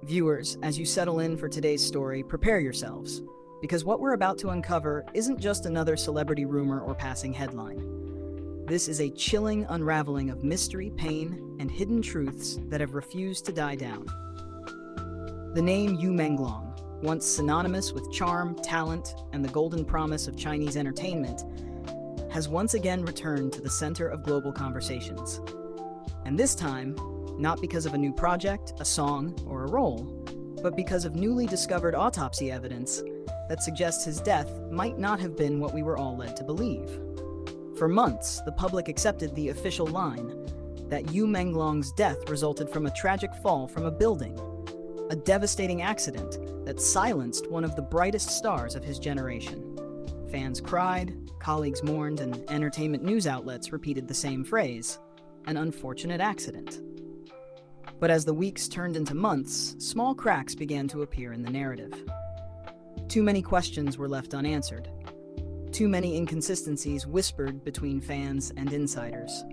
Viewers, as you settle in for today's story, prepare yourselves, because what we're about to uncover isn't just another celebrity rumor or passing headline. This is a chilling unraveling of mystery, pain, and hidden truths that have refused to die down. The name Yu Menglong, once synonymous with charm, talent, and the golden promise of Chinese entertainment, has once again returned to the center of global conversations. And this time, not because of a new project, a song, or a role, but because of newly discovered autopsy evidence that suggests his death might not have been what we were all led to believe. For months, the public accepted the official line that Yu Menglong's death resulted from a tragic fall from a building, a devastating accident that silenced one of the brightest stars of his generation. Fans cried, colleagues mourned, and entertainment news outlets repeated the same phrase, an unfortunate accident. But as the weeks turned into months, small cracks began to appear in the narrative. Too many questions were left unanswered. Too many inconsistencies whispered between fans and insiders.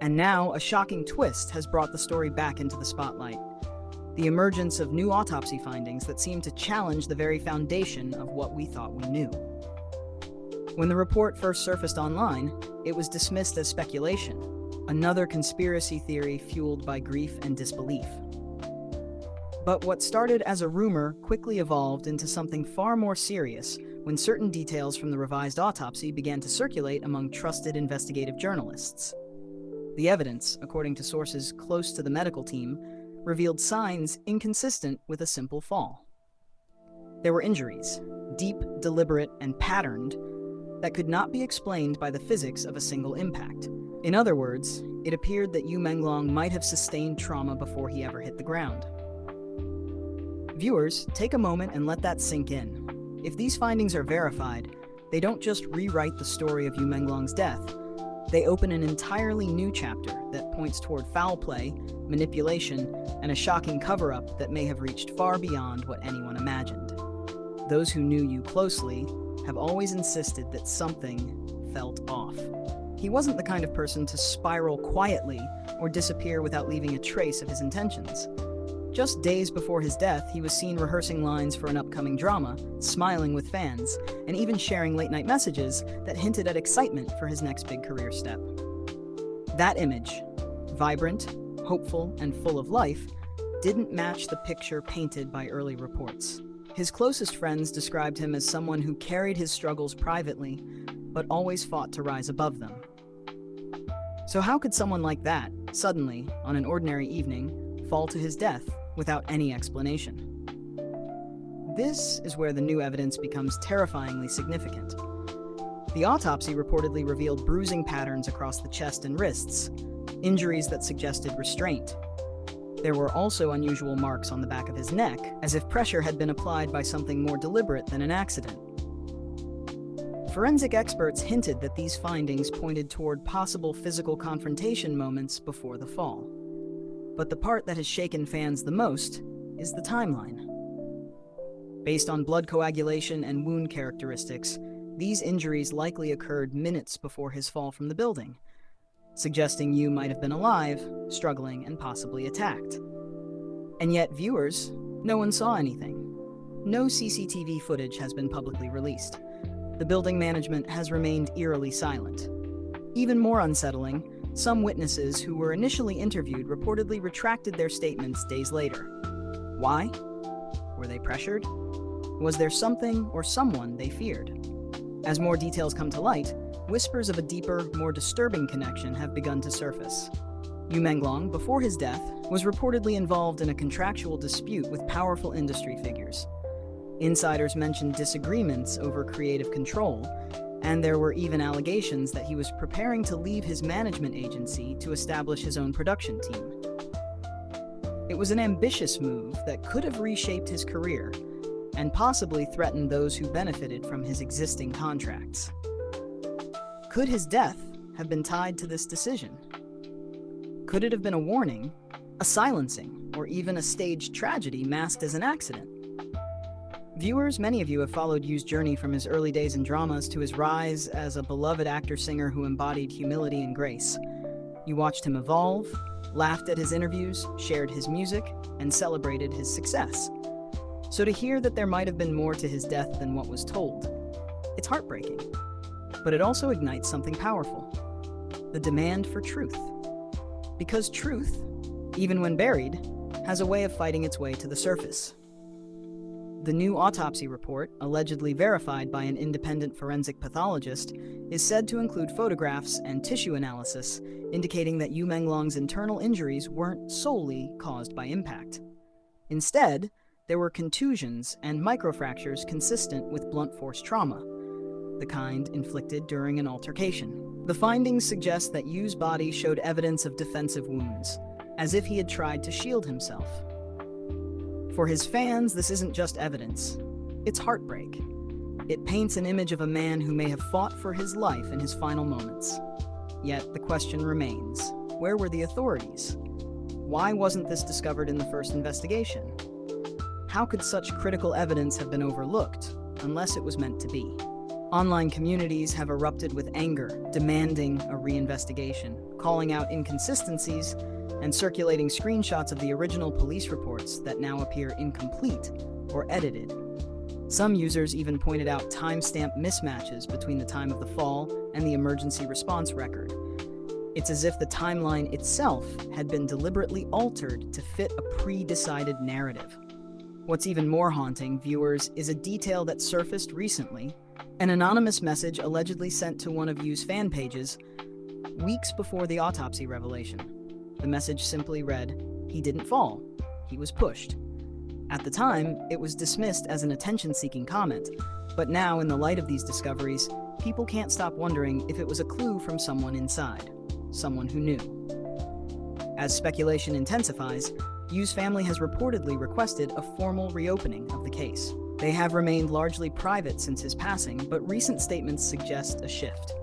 And now, a shocking twist has brought the story back into the spotlight. The emergence of new autopsy findings that seem to challenge the very foundation of what we thought we knew. When the report first surfaced online, it was dismissed as speculation, another conspiracy theory fueled by grief and disbelief. But what started as a rumor quickly evolved into something far more serious when certain details from the revised autopsy began to circulate among trusted investigative journalists. The evidence, according to sources close to the medical team, revealed signs inconsistent with a simple fall. There were injuries, deep, deliberate, and patterned, that could not be explained by the physics of a single impact. In other words, it appeared that Yu Menglong might have sustained trauma before he ever hit the ground. Viewers, take a moment and let that sink in. If these findings are verified, they don't just rewrite the story of Yu Menglong's death, they open an entirely new chapter that points toward foul play, manipulation, and a shocking cover-up that may have reached far beyond what anyone imagined. Those who knew Yu closely have always insisted that something felt off. He wasn't the kind of person to spiral quietly or disappear without leaving a trace of his intentions. Just days before his death, he was seen rehearsing lines for an upcoming drama, smiling with fans, and even sharing late-night messages that hinted at excitement for his next big career step. That image, vibrant, hopeful, and full of life, didn't match the picture painted by early reports. His closest friends described him as someone who carried his struggles privately, but always fought to rise above them. So how could someone like that, suddenly, on an ordinary evening, fall to his death without any explanation? This is where the new evidence becomes terrifyingly significant. The autopsy reportedly revealed bruising patterns across the chest and wrists, injuries that suggested restraint. There were also unusual marks on the back of his neck, as if pressure had been applied by something more deliberate than an accident. Forensic experts hinted that these findings pointed toward possible physical confrontation moments before the fall. But the part that has shaken fans the most is the timeline. Based on blood coagulation and wound characteristics, these injuries likely occurred minutes before his fall from the building, suggesting Yu might have been alive, struggling, and possibly attacked. And yet, viewers, no one saw anything. No CCTV footage has been publicly released. The building management has remained eerily silent. Even more unsettling, some witnesses who were initially interviewed reportedly retracted their statements days later. Why? Were they pressured? Was there something or someone they feared? As more details come to light, whispers of a deeper, more disturbing connection have begun to surface. Yu Menglong, before his death, was reportedly involved in a contractual dispute with powerful industry figures. Insiders mentioned disagreements over creative control, and there were even allegations that he was preparing to leave his management agency to establish his own production team. It was an ambitious move that could have reshaped his career and possibly threatened those who benefited from his existing contracts. Could his death have been tied to this decision? Could it have been a warning, a silencing, or even a staged tragedy masked as an accident? Viewers, many of you have followed Yu's journey from his early days in dramas to his rise as a beloved actor-singer who embodied humility and grace. You watched him evolve, laughed at his interviews, shared his music, and celebrated his success. So to hear that there might have been more to his death than what was told, it's heartbreaking. But it also ignites something powerful: the demand for truth. Because truth, even when buried, has a way of fighting its way to the surface. The new autopsy report, allegedly verified by an independent forensic pathologist, is said to include photographs and tissue analysis indicating that Yu Menglong's internal injuries weren't solely caused by impact. Instead, there were contusions and microfractures consistent with blunt force trauma, the kind inflicted during an altercation. The findings suggest that Yu's body showed evidence of defensive wounds, as if he had tried to shield himself. For his fans, this isn't just evidence, it's heartbreak. It paints an image of a man who may have fought for his life in his final moments. Yet the question remains: where were the authorities? Why wasn't this discovered in the first investigation? How could such critical evidence have been overlooked, unless it was meant to be? Online communities have erupted with anger, demanding a reinvestigation, calling out inconsistencies, and circulating screenshots of the original police reports that now appear incomplete or edited. Some users even pointed out timestamp mismatches between the time of the fall and the emergency response record. It's as if the timeline itself had been deliberately altered to fit a pre-decided narrative. What's even more haunting, viewers, is a detail that surfaced recently: an anonymous message allegedly sent to one of Yu's fan pages weeks before the autopsy revelation. The message simply read, "He didn't fall, he was pushed." At the time, it was dismissed as an attention-seeking comment, but now, in the light of these discoveries, people can't stop wondering if it was a clue from someone inside, someone who knew. As speculation intensifies, Yu's family has reportedly requested a formal reopening of the case. They have remained largely private since his passing, but recent statements suggest a shift.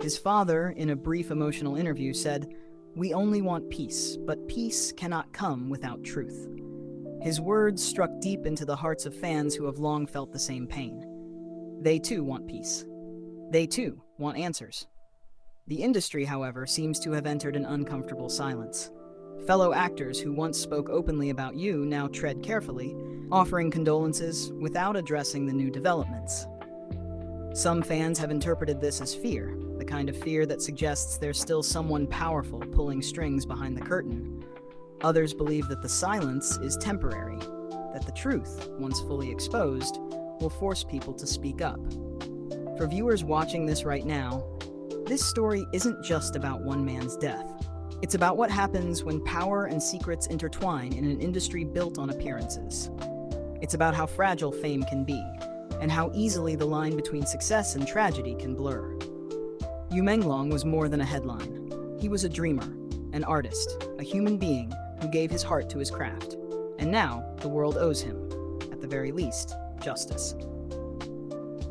His father, in a brief emotional interview, said, "We only want peace, but peace cannot come without truth." His words struck deep into the hearts of fans who have long felt the same pain. They too want peace. They too want answers. The industry, however, seems to have entered an uncomfortable silence. Fellow actors who once spoke openly about Yu now tread carefully, offering condolences without addressing the new developments. Some fans have interpreted this as fear, the kind of fear that suggests there's still someone powerful pulling strings behind the curtain. Others believe that the silence is temporary, that the truth, once fully exposed, will force people to speak up. For viewers watching this right now, this story isn't just about one man's death. It's about what happens when power and secrets intertwine in an industry built on appearances. It's about how fragile fame can be, and how easily the line between success and tragedy can blur. Yu Menglong was more than a headline. He was a dreamer, an artist, a human being who gave his heart to his craft. And now, the world owes him, at the very least, justice.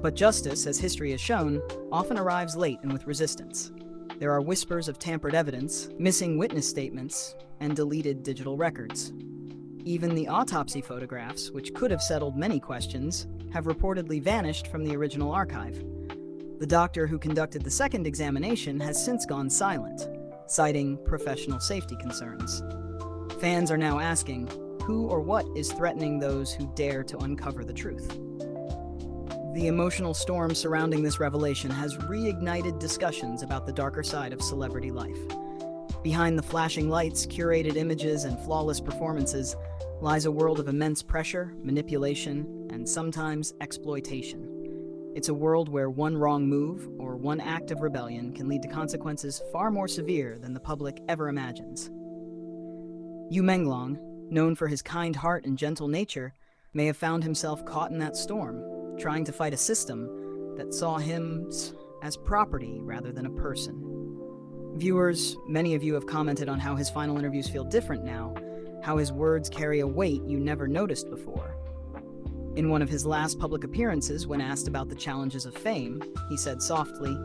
But justice, as history has shown, often arrives late and with resistance. There are whispers of tampered evidence, missing witness statements, and deleted digital records. Even the autopsy photographs, which could have settled many questions, have reportedly vanished from the original archive. The doctor who conducted the second examination has since gone silent, citing professional safety concerns. Fans are now asking, who or what is threatening those who dare to uncover the truth? The emotional storm surrounding this revelation has reignited discussions about the darker side of celebrity life. Behind the flashing lights, curated images, and flawless performances lies a world of immense pressure, manipulation, and sometimes exploitation. It's a world where one wrong move or one act of rebellion can lead to consequences far more severe than the public ever imagines. Yu Menglong, known for his kind heart and gentle nature, may have found himself caught in that storm, trying to fight a system that saw him as property rather than a person. Viewers, many of you have commented on how his final interviews feel different now, how his words carry a weight you never noticed before. In one of his last public appearances, when asked about the challenges of fame, he said softly,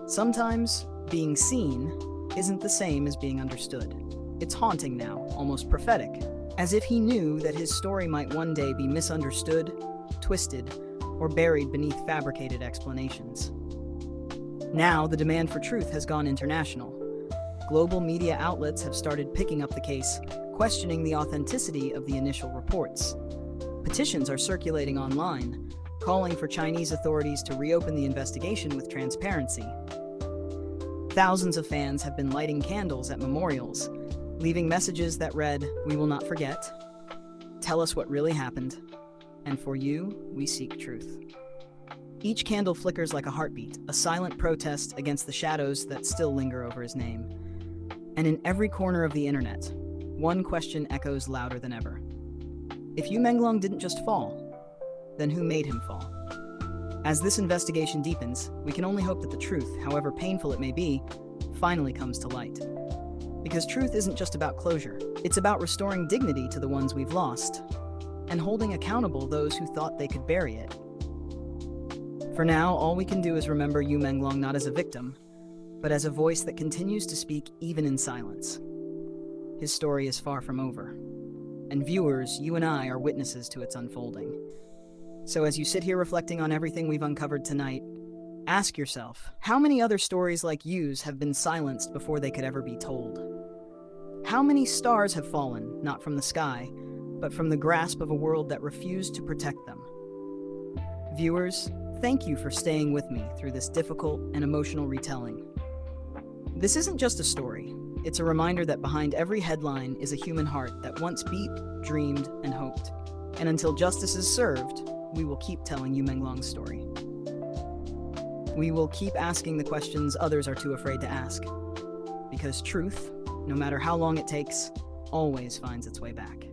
"Sometimes being seen isn't the same as being understood." It's haunting now, almost prophetic, as if he knew that his story might one day be misunderstood, twisted, or buried beneath fabricated explanations. Now, the demand for truth has gone international. global media outlets have started picking up the case, questioning the authenticity of the initial reports. Petitions are circulating online, calling for Chinese authorities to reopen the investigation with transparency. Thousands of fans have been lighting candles at memorials, leaving messages that read, "We will not forget. Tell us what really happened. And for you, we seek truth." Each candle flickers like a heartbeat, a silent protest against the shadows that still linger over his name. And in every corner of the internet, one question echoes louder than ever. If Yu Menglong didn't just fall, then who made him fall? As this investigation deepens, we can only hope that the truth, however painful it may be, finally comes to light. Because truth isn't just about closure, it's about restoring dignity to the ones we've lost, and holding accountable those who thought they could bury it. For now, all we can do is remember Yu Menglong not as a victim, but as a voice that continues to speak even in silence. His story is far from over, and viewers, you and I, are witnesses to its unfolding. So as you sit here reflecting on everything we've uncovered tonight, ask yourself, how many other stories like Yu's have been silenced before they could ever be told? How many stars have fallen, not from the sky, but from the grasp of a world that refused to protect them? Viewers, thank you for staying with me through this difficult and emotional retelling. This isn't just a story. It's a reminder that behind every headline is a human heart that once beat, dreamed, and hoped. And until justice is served, we will keep telling Yu Menglong's story. We will keep asking the questions others are too afraid to ask. Because truth, no matter how long it takes, always finds its way back.